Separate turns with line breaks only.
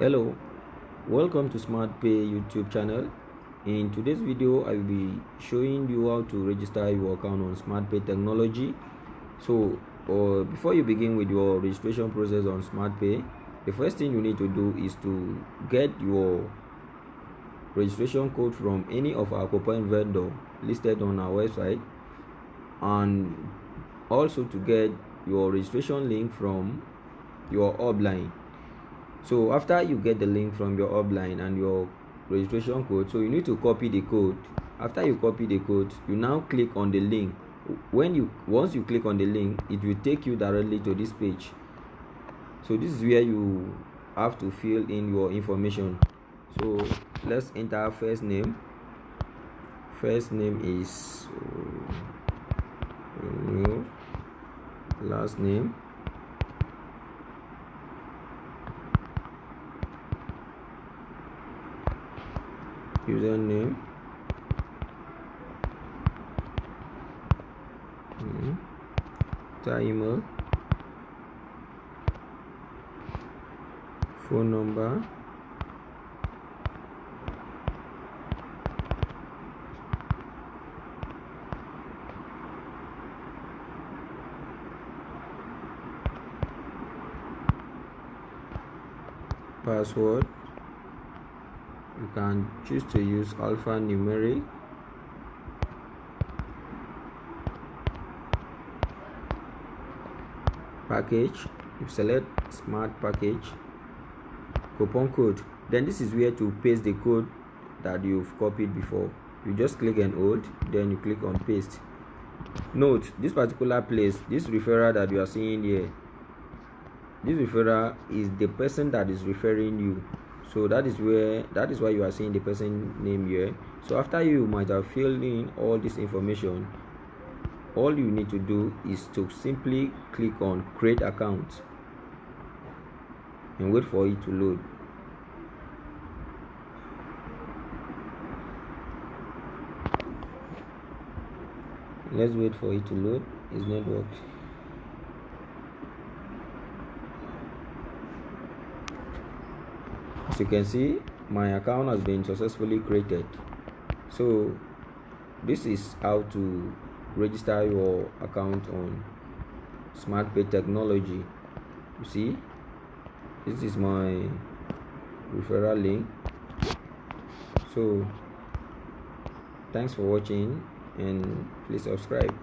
Hello, welcome to SmartPay YouTube channel. In today's video, I will be showing you how to register your account on SmartPay technology. So, before you begin with your registration process on SmartPay, the first thing you need to do is to get your registration code from any of our coupon vendor listed on our website, and also to get your registration link from your upline. So after you get the link from your upline and your registration code, so you need to copy the code. After you copy the code, you now click on the link. Once you click on the link, it will take you directly to this page. So this is where you have to fill in your information. So let's enter first name. First name is last name, username, email, phone number, password. You can choose to use alphanumeric, package. You select smart package, coupon code. Then this is where to paste the code that you've copied before. You just click and hold, then you click on paste. Note, this particular place, this referral that you are seeing here, this referral is the person that is referring you. So that is why you are seeing the person name here. So after you might have filled in all this information, all you need to do is to simply click on create account and wait for it to load. Let's wait for it to load. It's not working. As you can see, my account has been successfully created. So this is how to register your account on SmartPay technology. You see, this is my referral link. So thanks for watching, and please subscribe.